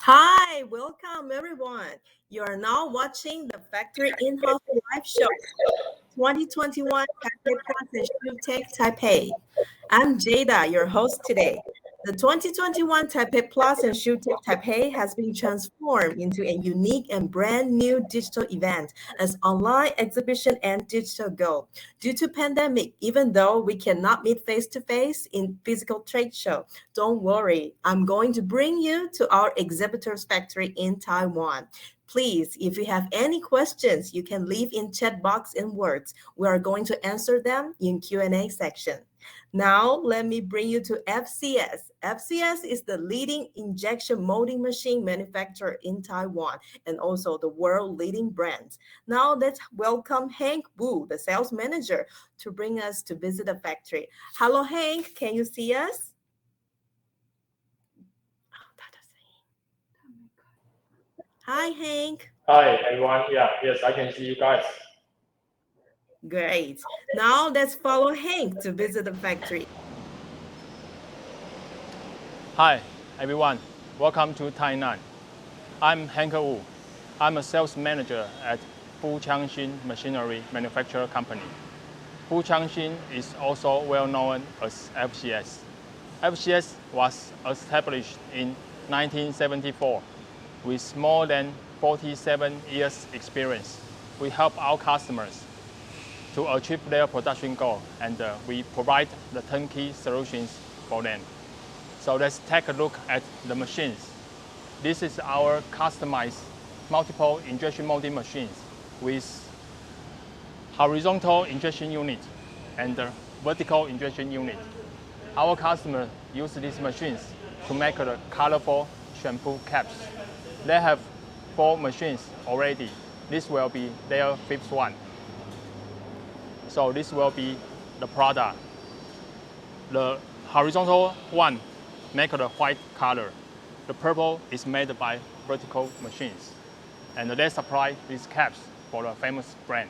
Hi, welcome everyone. You are now watching the Factory In-House Live Show 2021 TaipeiPLAS ShoeTech Taipei. I'm Jada, your host today. The 2021 TaipeiPLAS ShoeTech Taipei has been transformed into a unique and brand new digital event as online exhibition and digital go. Due to pandemic, even though we cannot meet face-to-face in physical trade show, don't worry, I'm going to bring you to our exhibitors factory in Taiwan. Please, if you have any questions, you can leave in chat box in words. We are going to answer them in Q&A section. Now, let me bring you to FCS. FCS is the leading injection molding machine manufacturer in Taiwan and also the world leading brand. Now, let's welcome Hank Wu, the sales manager, to bring us to visit the factory. Hello, Hank. Can you see us? Hi, Hank. Hi, everyone. Yes, I can see you guys. Great. Now let's follow Hank to visit the factory. Hi, everyone. Welcome to Tainan. I'm Hank Wu. I'm a sales manager at Fukiangxin Machinery Manufacturer Company. Fukiangxin is also well known as FCS. FCS was established in 1974 with more than 47 years experience. We help our customers to achieve their production goal, and we provide the turnkey solutions for them. So let's take a look at the machines. This is our customized multiple injection molding machines with horizontal injection unit and vertical injection unit. Our customers use these machines to make the colorful shampoo caps. They have 4 machines already. This will be their 5th one. So this will be the product. The horizontal one make the white color. The purple is made by vertical machines. And they supply these caps for the famous brand.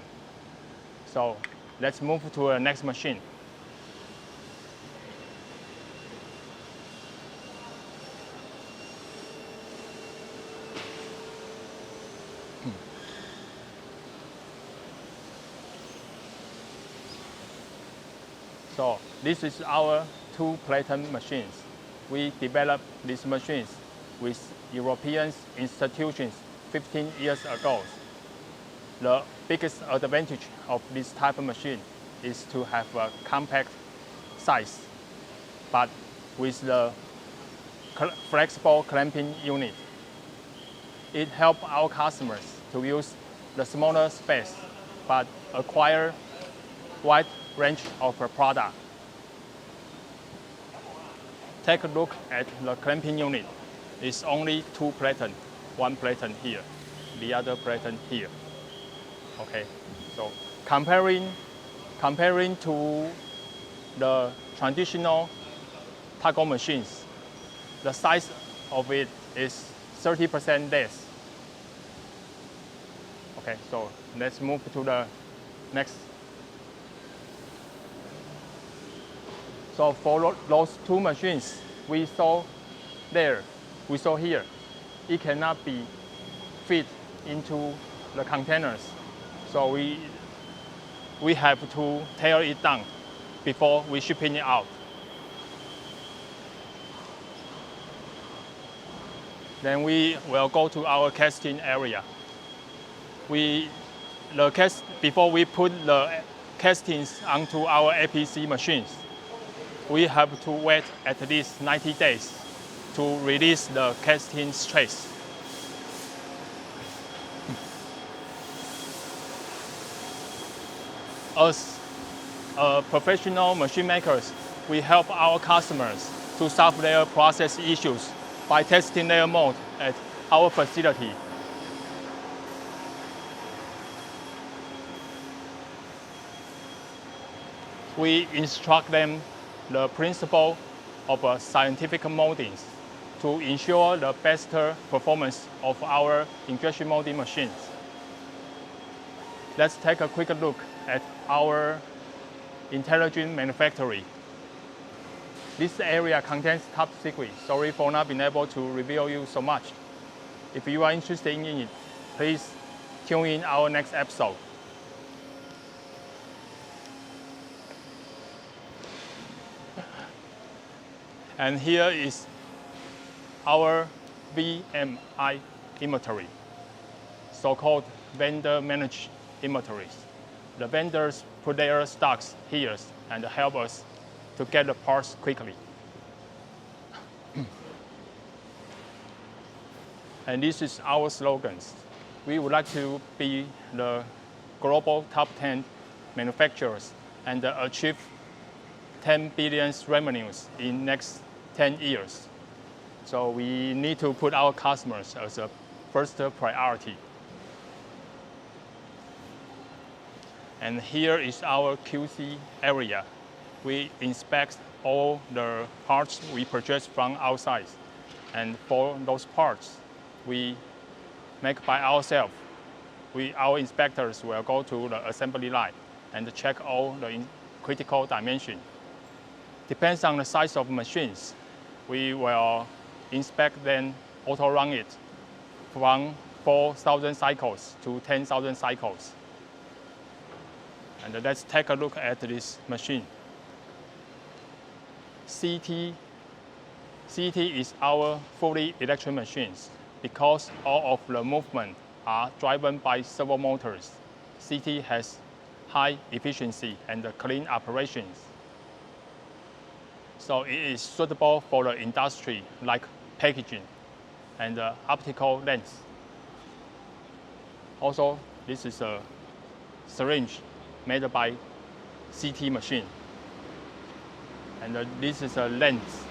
So let's move to the next machine. So this is our 2 platen machines. We developed these machines with European institutions 15 years ago. The biggest advantage of this type of machine is to have a compact size, but with the flexible clamping unit. It helps our customers to use the smaller space, but acquire wide range of a product. Take a look at the clamping unit. It's only 2 platen, 1 platen here, the other platen here. Okay, so comparing to the traditional taco machines, the size of it is 30% less. Okay, so let's move to the next. So for those 2 machines we saw here, it cannot be fit into the containers. So we have to tear it down before we shipping it out. Then we will go to our casting area. Before we put the castings onto our APC machines, we have to wait at least 90 days to release the casting trace. As professional machine makers, we help our customers to solve their process issues by testing their mold at our facility. We instruct them the principle of scientific molding to ensure the best performance of our injection molding machines. Let's take a quick look at our intelligent manufacturing. This area contains top secret. Sorry for not being able to reveal you so much. If you are interested in it, please tune in our next episode. And here is our VMI inventory, so-called vendor managed inventories. The vendors put their stocks here and help us to get the parts quickly. And this is our slogans. We would like to be the global top 10 manufacturers and achieve 10 billion revenues in next 10 years. So we need to put our customers as a first priority. And here is our QC area. We inspect all the parts we purchase from outside. And for those parts we make by ourselves, our inspectors will go to the assembly line and check all the critical dimensions. Depends on the size of machines, we will inspect then auto run it from 4,000 cycles to 10,000 cycles. And let's take a look at this machine. CT is our fully electric machines. Because all of the movement are driven by servo motors, CT has high efficiency and clean operations. So it is suitable for the industry like packaging and optical lens. Also, this is a syringe made by CT machine. And this is a lens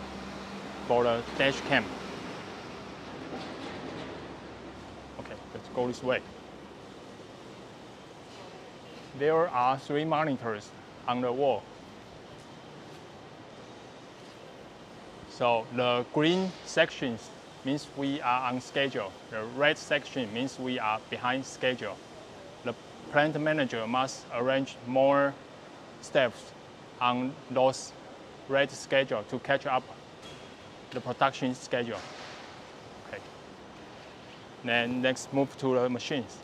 for the dash cam. Okay, let's go this way. There are 3 monitors on the wall. So the green sections means we are on schedule. The red section means we are behind schedule. The plant manager must arrange more steps on those red schedule to catch up the production schedule. Okay. Then next move to the machines.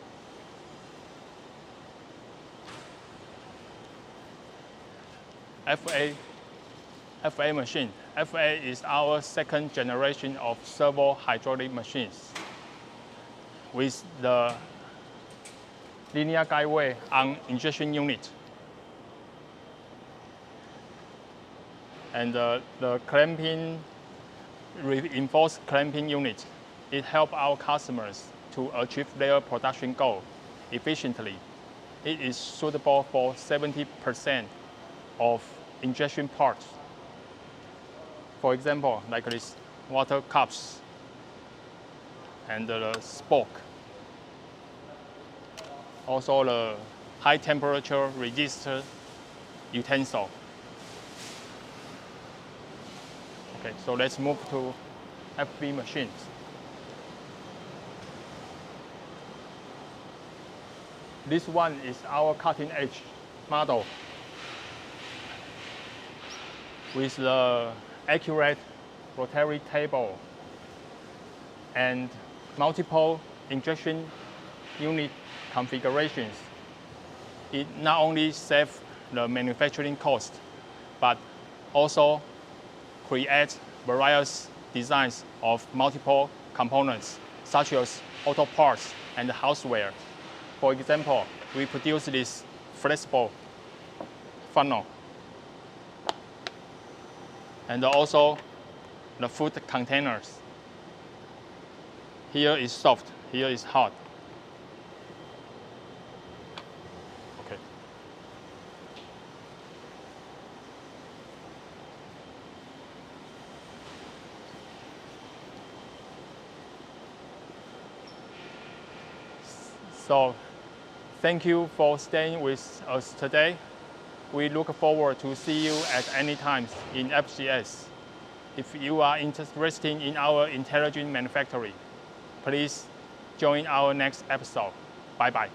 FA machine. FA is our second generation of servo hydraulic machines with the linear guideway on injection unit. And the clamping, reinforced clamping unit, it helps our customers to achieve their production goal efficiently. It is suitable for 70% of injection parts. For example, like this water cups and the spoke. Also the high temperature resistor utensil. Okay, so let's move to FB machines. This one is our cutting edge model with the accurate rotary table and multiple injection unit configurations. It not only saves the manufacturing cost, but also creates various designs of multiple components, such as auto parts and houseware. For example, we produce this flexible funnel, and also the food containers. Here is soft, here is hard. Okay. So, thank you for staying with us today. We look forward to see you at any time in FCS. If you are interested in our intelligent manufacturing, please join our next episode. Bye-bye.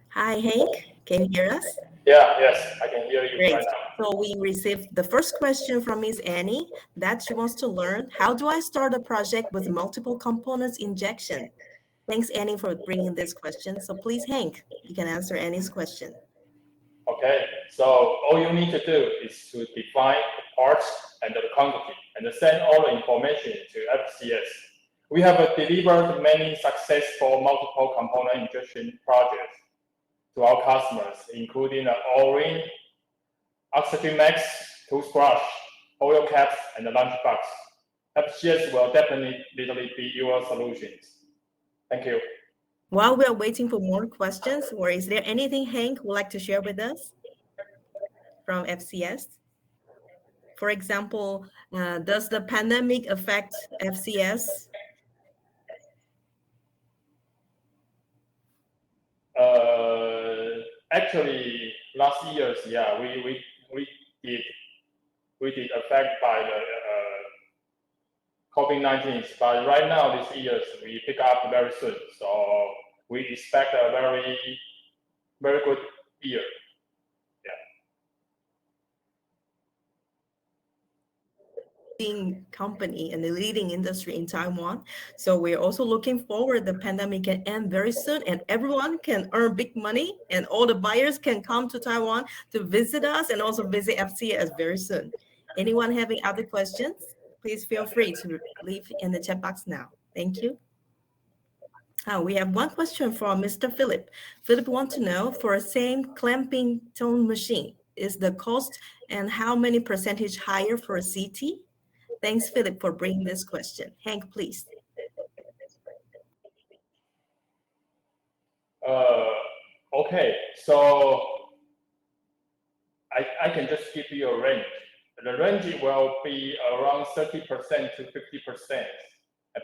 Hi, Hank. Can you hear us? Yeah, yes, I can hear you Great. right now. So we received the first question from Ms. Annie that she wants to learn, how do I start a project with multiple components injection? Thanks, Annie, for bringing this question. So please, Hank, you can answer Annie's question. Okay, so all you need to do is to define the parts and the quantity and send all the information to FCS. We have delivered many successful multiple component injection projects to our customers, including the O-ring, oxygen mask, toothbrush, oil caps, and the lunchbox. FCS will definitely be your solutions. Thank you. While we are waiting for more questions, or is there anything Hank would like to share with us from FCS? For example, does the pandemic affect FCS? Actually, last year's, yeah, we did affected by the COVID-19, but right now this year's we pick up very soon, so we expect a very good year. Company and the leading industry in Taiwan. So we're also looking forward the pandemic can end very soon and everyone can earn big money and all the buyers can come to Taiwan to visit us and also visit FCS very soon. Anyone having other questions, please feel free to leave in the chat box now. Thank you. We have one question from Mr. Philip. Philip wants to know, for a same clamping tone machine, is the cost and how many percentage higher for a CT? Thanks, Philip, for bringing this question. Hank, please. Okay, so I can just give you a range. The range will be around 30% to 50%,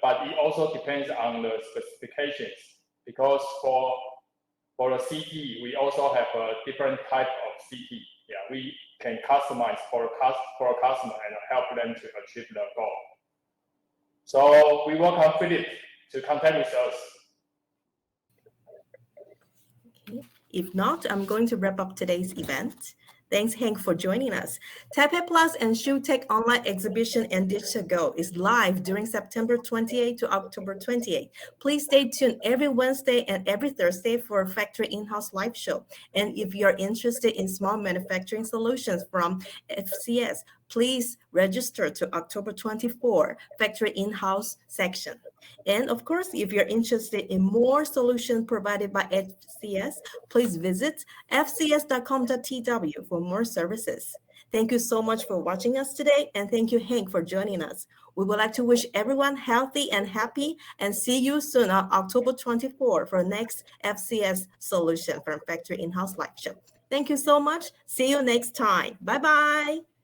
but it also depends on the specifications, because for the CT, we also have a different type of CT. Yeah, we can customize for a customer and help them to achieve the goal. So we welcome Philip to contact with us. Okay. If not, I'm going to wrap up today's event. Thanks, Hank, for joining us. TaipeiPLAS and ShoeTech Online Exhibition and DigitalGo is live during September 28 to October 28. Please stay tuned every Wednesday and every Thursday for a factory in-house live show. And if you're interested in small manufacturing solutions from FCS, please register to October 24 factory in-house section. And of course, if you're interested in more solutions provided by FCS, please visit fcs.com.tw for more services. Thank you so much for watching us today, and thank you, Hank, for joining us. We would like to wish everyone healthy and happy, and see you soon on October 24 for next FCS solution from Factory In-House Live Show. Thank you so much. See you next time. Bye-bye.